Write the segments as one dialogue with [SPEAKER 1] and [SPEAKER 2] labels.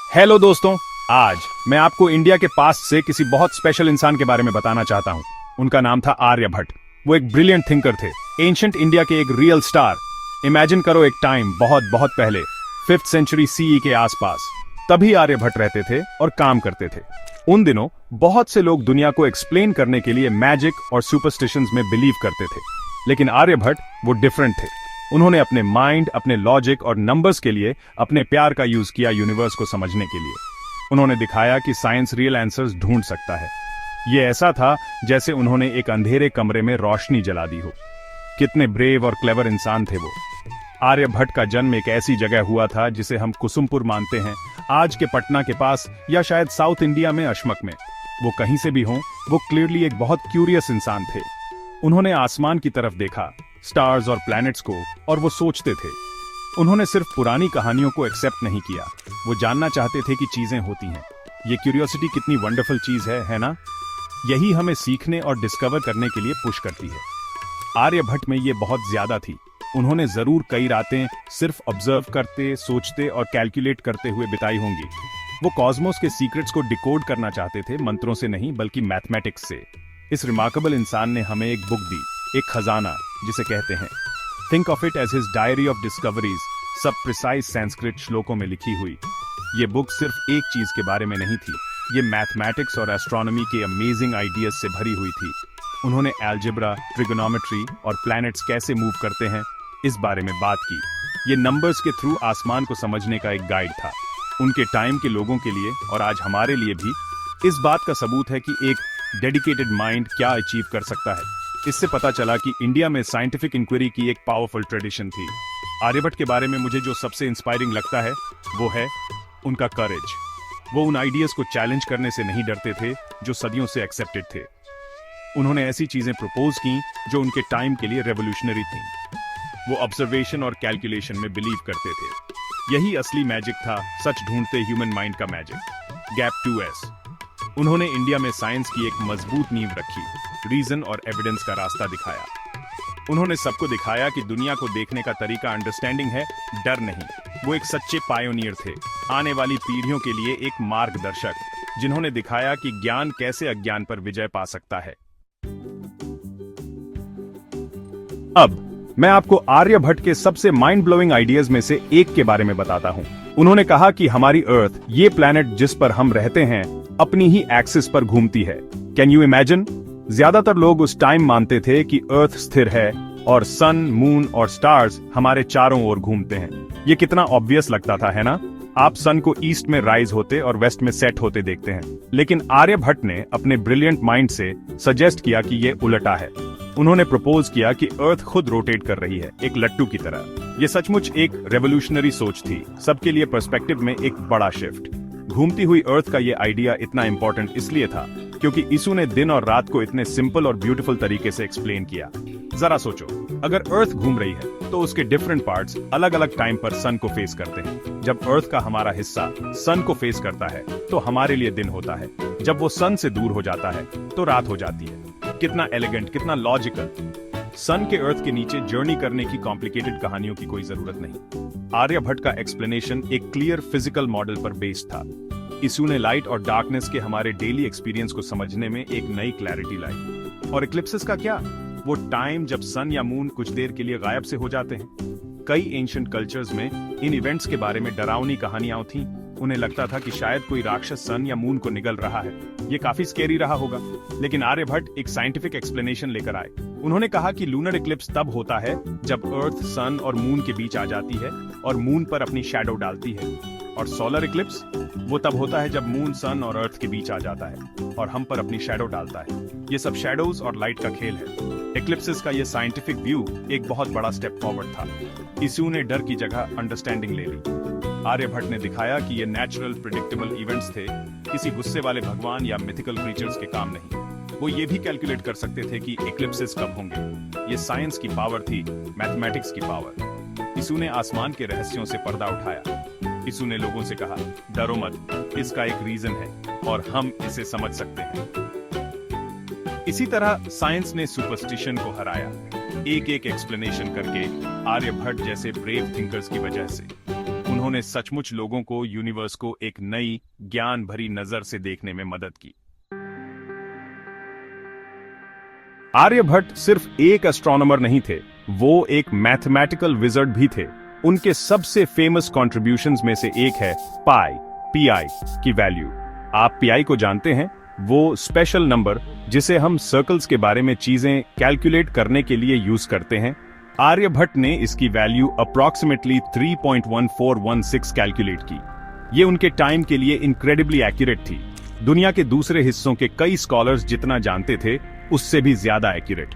[SPEAKER 1] Hello दोस्तों। आज मैं आपको इंडिया के पास्ट से किसी बहुत स्पेशल इंसान के बारे में बताना चाहता हूं। उनका नाम था आर्यभट्ट। वो एक ब्रिलियंट थिंकर थे, एंशिएंट इंडिया के एक रियल स्टार। इमेजिन करो, एक टाइम बहुत बहुत पहले 5th सेंचुरी सीई के आसपास। तभी आर्यभट्ट रहते थे और काम करते थे। उन दिनों बहुत से लोग दुनिया को एक्सप्लेन करने के लिए मैजिक और सुपरस्टिशंस में बिलीव करते थे, लेकिन आर्यभट्ट वो डिफरेंट थे। उन्होंने अपने माइंड, अपने लॉजिक और नंबर्स के लिए अपने प्यार का यूज किया यूनिवर्स को समझने के लिए। उन्होंने दिखाया कि साइंस रियल आंसर्स ढूंढ सकता है। ये ऐसा था जैसे उन्होंने एक अंधेरे कमरे में रोशनी जला दी हो। कितने ब्रेव और क्लेवर इंसान थे वो। आर्यभट्ट का जन्म एक ऐसी जगह हुआ था जिसे हम कुसुमपुर मानते हैं, आज के पटना के पास, या शायद साउथ इंडिया में अशमक में। वो कहीं से भी हों, वो क्लियरली एक बहुत क्यूरियस इंसान थे। उन्होंने आसमान की तरफ देखा, स्टार्स और प्लैनेट्स को, और वो सोचते थे। उन्होंने सिर्फ पुरानी कहानियों को एक्सेप्ट नहीं किया, वो जानना चाहते थे कि चीजें होती हैं। ये क्यूरियोसिटी कितनी वंडरफुल चीज है ना? यही हमें सीखने और डिस्कवर करने के लिए पुश करती है। आर्यभट्ट में ये बहुत ज्यादा थी। उन्होंने जरूर कई रातें सिर्फ ऑब्जर्व करते, सोचते और कैलकुलेट करते हुए बिताई होंगी। वो कॉस्मोस के सीक्रेट्स को डिकोड करना चाहते थे, मंत्रों से नहीं बल्कि मैथमेटिक्स से। इस रिमार्केबल इंसान ने हमें एक बुक दी, एक खजाना जिसे कहते हैं। Think of it as his diary of discoveries, सब प्रिसाइज संस्कृत श्लोकों में लिखी हुई। ये बुक सिर्फ एक चीज के बारे में नहीं थी, ये मैथमेटिक्स और एस्ट्रोनॉमी के अमेजिंग आइडियाज से भरी हुई थी। उन्होंने अलजेब्रा, ट्रिगोनोमेट्री और प्लैनेट्स कैसे मूव करते हैं, इस बारे में बात की। ये नंबर्स के थ्रू आसमान को समझने का एक गाइड था, उनके टाइम के लोगों के लिए और आज हमारे लिए भी। इस बात का सबूत है कि एक डेडिकेटेड माइंड क्या अचीव कर सकता है। इससे पता चला कि इंडिया में साइंटिफिक इंक्वायरी की एक पावरफुल ट्रेडिशन थी। आर्यभट्ट के बारे में मुझे जो सबसे इंस्पायरिंग लगता है वो है उनका करेज। वो उन आइडियाज को चैलेंज करने से नहीं डरते थे जो सदियों से एक्सेप्टेड थे। उन्होंने ऐसी चीजें प्रपोज की जो उनके टाइम के लिए रेवोल्यूशनरी थी। वो ऑब्जर्वेशन और कैलकुलेशन में बिलीव करते थे। यही असली मैजिक था, सच ढूंढते ह्यूमन माइंड का मैजिक। Gap 2S। उन्होंने इंडिया में साइंस की एक मजबूत नींव रखी, रीजन और एविडेंस का रास्ता दिखाया। उन्होंने सबको दिखाया कि दुनिया को देखने का तरीका अंडरस्टैंडिंग है, डर नहीं। वो एक सच्चे पायोनियर थे, आने वाली पीढ़ियों के लिए एक मार्गदर्शक, जिन्होंने दिखाया कि ज्ञान कैसे अज्ञान पर विजय पा सकता है। अब मैं आपको आर्यभट्ट के सबसे माइंड ब्लोइंग आइडियाज में से एक के बारे में बताता हूं। उन्होंने कहा कि हमारी अर्थ, ये प्लैनेट जिस पर हम रहते हैं, अपनी ही एक्सिस पर घूमती है। Can you imagine? ज्यादातर लोग उस टाइम मानते थे कि अर्थ स्थिर है और सन, मून और स्टार्स हमारे चारों ओर घूमते हैं। ये कितना ऑब्वियस लगता था, है ना? आप सन को ईस्ट में राइज होते और वेस्ट में सेट होते देखते हैं, लेकिन आर्यभट्ट ने अपने ब्रिलियंट माइंड से सजेस्ट किया कि ये उल्टा है। उन्होंने प्रपोज किया कि अर्थ खुद रोटेट कर रही है, एक लट्टू की तरह। ये सचमुच एक रेवोल्यूशनरी सोच थी, सबके लिए पर्सपेक्टिव में एक बड़ा शिफ्ट। घूमती हुई अर्थ का ये आइडिया इतना इंपॉर्टेंट इसलिए था क्योंकि यीशु ने दिन और रात को इतने सिंपल और ब्यूटीफुल तरीके से एक्सप्लेन किया। जरा सोचो, अगर अर्थ घूम रही है तो उसके डिफरेंट पार्ट्स अलग अलग टाइम पर सन को फेस करते हैं। जब अर्थ का हमारा हिस्सा सन को फेस करता है तो हमारे लिए दिन होता है। जब वो सन से दूर हो जाता है तो रात हो जाती है। कितना एलिगेंट, कितना लॉजिकल। सन के अर्थ के नीचे जर्नी करने की कॉम्प्लिकेटेड कहानियों की कोई जरूरत नहीं। आर्यभट्ट का एक्सप्लेनेशन एक क्लियर फिजिकल मॉडल पर बेस्ड था। यीशु ने लाइट और डार्कनेस के हमारे डेली एक्सपीरियंस को समझने में एक नई क्लैरिटी लाई। और इक्लिप्सेस का क्या? वो टाइम जब सन या मून कुछ देर के लिए गायब से हो जाते हैं। कई एंशिएंट कल्चर्स में इन इवेंट्स के बारे में डरावनी कहानियां थीं। उन्हें लगता था कि शायद कोई राक्षस सन या मून को निगल रहा है। ये काफी स्केरी रहा होगा, लेकिन आर्यभट्ट एक साइंटिफिक एक्सप्लेनेशन लेकर आए। उन्होंने कहा कि लूनर इक्लिप्स तब होता है जब अर्थ सन और मून के बीच आ जाती है और मून पर अपनी शैडो डालती है। और सोलर इक्लिप्स वो तब होता है जब मून सन और अर्थ के बीच आ जाता है और हम पर अपनी शैडो डालता है। ये सब शैडोज और लाइट का खेल है। इक्लिप्सेस का ये साइंटिफिक व्यू एक बहुत बड़ा स्टेप फॉरवर्ड था। यीशु ने डर की जगह अंडरस्टैंडिंग ले ली। आर्यभट्ट ने दिखाया कि ये नेचुरल प्रिडिक्टेबल इवेंट्स थे, किसी गुस्से वाले भगवान या मिथिकल क्रीचर्स के काम नहीं। वो ये भी कैलकुलेट कर सकते थे कि इक्लिप्सेस कब होंगे। ये साइंस की पावर थी, मैथमेटिक्स की पावर। यीशु ने आसमान के रहस्यों से पर्दा उठाया। यीशु ने लोगों से कहा, डरो मत, इसका एक रीजन है और हम इसे समझ सकते हैं। इसी तरह साइंस ने सुपरस्टिशन को हराया, एक एक एक्सप्लेनेशन करके। आर्यभट्ट जैसे ब्रेव थिंकर्स की वजह से उन्होंने सचमुच लोगों को यूनिवर्स को एक नई ज्ञान भरी नजर से देखने में मदद की। आर्यभट्ट सिर्फ एक एस्ट्रोनॉमर नहीं थे, वो एक मैथमेटिकल विजर्ड भी थे। उनके सबसे फेमस कॉन्ट्रीब्यूशंस में से एक है पीआई की वैल्यू। आप पीआई को जानते हैं, वो स्पेशल नंबर जिसे हम सर्कल्स के बारे में चीजें कैलकुलेट करने के लिए यूज करते हैं। आर्यभट्ट ने इसकी वैल्यू अप्रॉक्सीमेटली 3.1416 कैलकुलेट की। ये उनके टाइम के लिए इनक्रेडिबली एक्यूरेट थी। दुनिया के दूसरे हिस्सों के कई स्कॉलर्स जितना जानते थे उससे भी ज्यादा एक्यूरेट।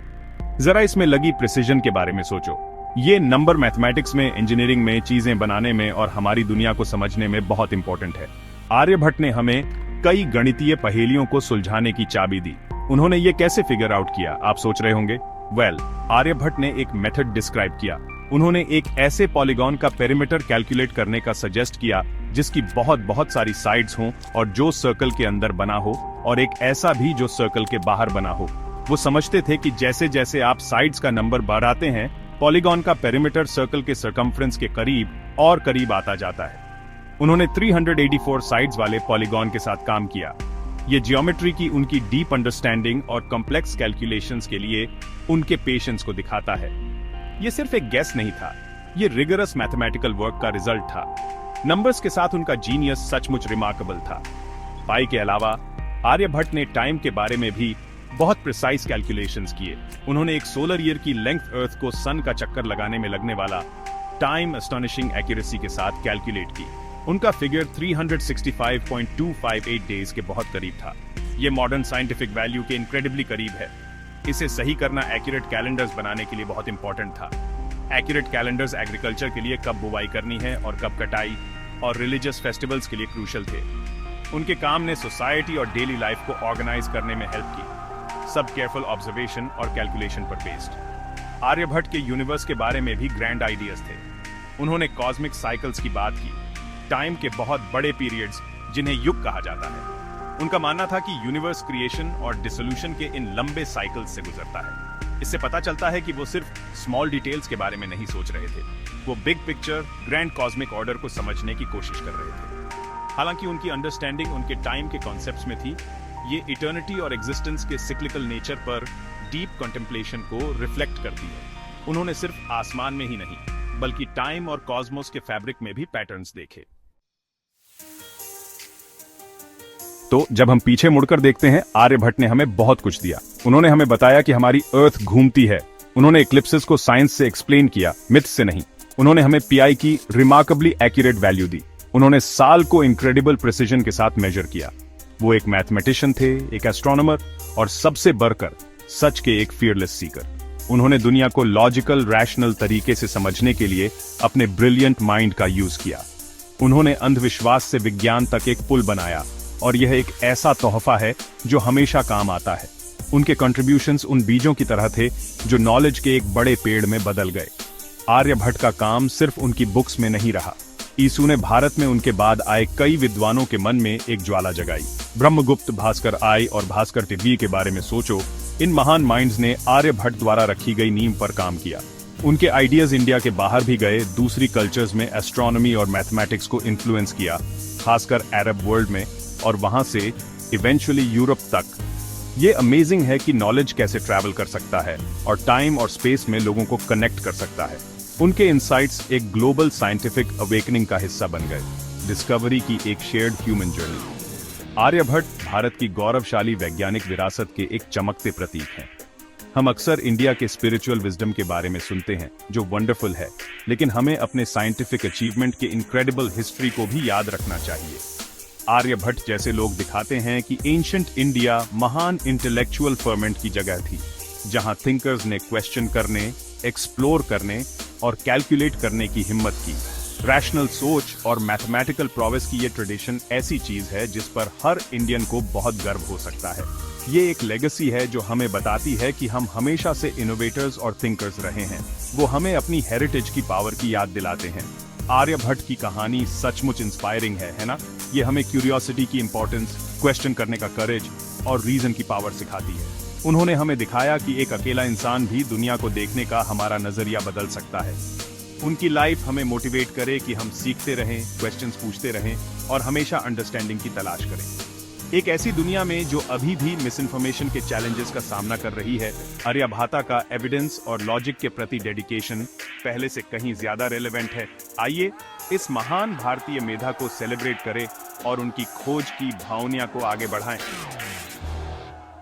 [SPEAKER 1] जरा इसमें लगी प्रिसिजन के बारे में सोचो। ये नंबर मैथमेटिक्स में, इंजीनियरिंग में, चीजें बनाने में और हमारी दुनिया को समझने में बहुत इंपॉर्टेंट है। आर्यभट्ट ने हमें कई गणितीय पहेलियों को सुलझाने की चाबी दी। उन्होंने ये कैसे फिगर आउट किया, आप सोच रहे होंगे। आर्यभट्ट ने एक मेथड डिस्क्राइब किया। उन्होंने एक ऐसे पॉलीगॉन का पेरीमीटर कैलकुलेट करने का सजेस्ट किया जिसकी बहुत सारी साइड्स हों और जो सर्कल के अंदर बना हो, और एक ऐसा भी जो सर्कल के बाहर बना हो। वो समझते थे कि जैसे जैसे आप साइड्स का नंबर बढ़ाते हैं, पॉलीगॉन का पेरीमीटर सर्कल के सर्कमफ्रेंस के करीब और करीब आता जाता है। उन्होंने 384 साइड्स वाले पॉलीगॉन के साथ काम किया। ये ज्योमेट्री की उनकी डीप अंडरस्टैंडिंग और कॉम्प्लेक्स कैलकुलेशंस के लिए उनके पेशेंस को दिखाता है। ये सिर्फ एक गेस नहीं था, ये रिगरस मैथमेटिकल वर्क का रिजल्ट था। नंबर्स के साथ उनका जीनियस सचमुच रिमार्केबल था। पाई के अलावा आर्यभट्ट ने टाइम के बारे में भी बहुत प्रिसाइज कैलकुलेशंस किए। उन्होंने एक सोलर ईयर की लेंथ अर्थ को सन का चक्कर लगाने में लगने वाला टाइम एस्टोनिशिंग एक्यूरेसी के साथ कैलकुलेट की। उनका फिगर 365.258 डेज के बहुत करीब था। ये मॉडर्न साइंटिफिक वैल्यू के इनक्रेडिबली करीब है। इसे सही करना एक्यूरेट कैलेंडर्स बनाने के लिए बहुत इंपॉर्टेंट था। एक्यूरेट कैलेंडर्स एग्रीकल्चर के लिए कब बुवाई करनी है और कब कटाई, और रिलीजियस फेस्टिवल्स के लिए क्रूशल थे। उनके काम ने सोसाइटी और डेली लाइफ को ऑर्गेनाइज करने में हेल्प की, सब केयरफुल ऑब्जर्वेशन और कैलकुलेशन पर बेस्ड। आर्यभट्ट के यूनिवर्स के बारे में भी ग्रैंड आइडियाज थे। उन्होंने कॉस्मिक साइकिल्स की बात की, टाइम के बहुत बड़े पीरियड्स जिन्हें युग कहा जाता है। उनका मानना था कि यूनिवर्स क्रिएशन और डिसोल्यूशन के इन लंबे साइकिल्स से गुजरता है। इससे पता चलता है कि वो सिर्फ स्मॉल डिटेल्स के बारे में नहीं सोच रहे थे, वो big picture, grand cosmic order को समझने की कोशिश कर रहे थे। हालांकि उनकी अंडरस्टैंडिंग उनके टाइम के कॉन्सेप्ट्स में थी, ये इटर्निटी और एग्जिस्टेंस के सिक्लिकल नेचर पर डीप कंटेम्पलेशन को रिफ्लेक्ट करती है। उन्होंने सिर्फ आसमान में ही नहीं बल्कि टाइम और कॉस्मोस के फैब्रिक में भी पैटर्न्स देखे। तो जब हम पीछे मुड़कर देखते हैं, आर्यभट्ट ने हमें बहुत कुछ दिया। उन्होंने हमें बताया कि हमारी अर्थ घूमती है। उन्होंने इक्लिप्सेस को साइंस से एक्सप्लेन किया, मिथ से नहीं। उन्होंने हमें पीआई की रिमार्केबली एक्यूरेट वैल्यू दी। उन्होंने साल को इनक्रेडिबल प्रिसिजन के साथ मेजर किया। वो एक मैथमेटिशियन थे, एक एस्ट्रोनॉमर, और सबसे बढ़कर सच के एक फियरलेस सीकर। उन्होंने दुनिया को लॉजिकल, रैशनल तरीके से समझने के लिए अपने ब्रिलियंट माइंड का यूज किया। उन्होंने अंधविश्वास से विज्ञान तक एक पुल बनाया, और यह एक ऐसा तोहफा है जो हमेशा काम आता है। उनके कंट्रीब्यूशंस उन बीजों की तरह थे जो नॉलेज के एक बड़े पेड़ में बदल गए। आर्यभट्ट का काम सिर्फ उनकी बुक्स में नहीं रहा। ईसू ने भारत में उनके बाद आए कई विद्वानों के मन में एक ज्वाला जगाई। ब्रह्मगुप्त, भास्कर आई और भास्कर टिब्बी के बारे में सोचो। इन महान माइंड्स ने आर्यभट्ट द्वारा रखी गई नींव पर काम किया। उनके आइडियाज इंडिया के बाहर भी गए, दूसरी कल्चर्स में एस्ट्रोनॉमी और मैथमेटिक्स को इन्फ्लुएंस किया, खासकर अरब वर्ल्ड में, और वहां से इवेंचुअली यूरोप तक। ये अमेजिंग है कि नॉलेज कैसे ट्रैवल कर सकता है और टाइम और स्पेस में लोगों को कनेक्ट कर सकता है। उनके इनसाइट्स एक ग्लोबल साइंटिफिक अवेकनिंग का हिस्सा बन गए, डिस्कवरी की एक shared human journey. Aryabhata Bharat की गौरवशाली वैज्ञानिक विरासत के एक चमकते प्रतीक हैं। हम अक्सर इंडिया के स्पिरिचुअल विजडम के बारे में सुनते हैं जो वंडरफुल है, लेकिन हमें अपने साइंटिफिक अचीवमेंट के इनक्रेडिबल हिस्ट्री को भी याद रखना चाहिए। आर्यभट्ट जैसे लोग दिखाते हैं कि एंशिएंट इंडिया महान इंटेलेक्चुअल फर्मेंट की जगह थी, जहां थिंकर्स ने क्वेश्चन करने, एक्सप्लोर करने और कैलकुलेट करने की हिम्मत की। रैशनल सोच और मैथमेटिकल प्रोवेस की ये ट्रेडिशन ऐसी चीज है जिस पर हर इंडियन को बहुत गर्व हो सकता है। ये एक लेगेसी है जो हमें बताती है कि हम हमेशा से इनोवेटर्स और थिंकर्स रहे हैं। वो हमें अपनी हेरिटेज की पावर की याद दिलाते हैं। आर्यभट्ट की कहानी सचमुच इंस्पायरिंग है ना? ये हमें क्यूरियोसिटी की इंपॉर्टेंस, क्वेश्चन करने का करेज और रीजन की पावर सिखाती है। उन्होंने हमें दिखाया कि एक अकेला इंसान भी दुनिया को देखने का हमारा नजरिया बदल सकता है। उनकी लाइफ हमें मोटिवेट करे कि हम सीखते रहें, क्वेश्चंस पूछते रहें और हमेशा अंडरस्टैंडिंग की तलाश करें। एक ऐसी दुनिया में जो अभी भी मिस इन्फॉर्मेशन के चैलेंजेस का सामना कर रही है, आर्यभट्टा का एविडेंस और लॉजिक के प्रति डेडिकेशन पहले से कहीं ज्यादा रेलेवेंट है। आइए इस महान भारतीय मेधा को सेलिब्रेट करें और उनकी खोज की भावना को आगे बढ़ाएं,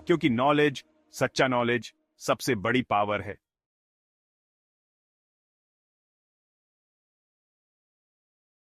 [SPEAKER 1] क्योंकि नॉलेज, सच्चा नॉलेज सबसे बड़ी पावर है।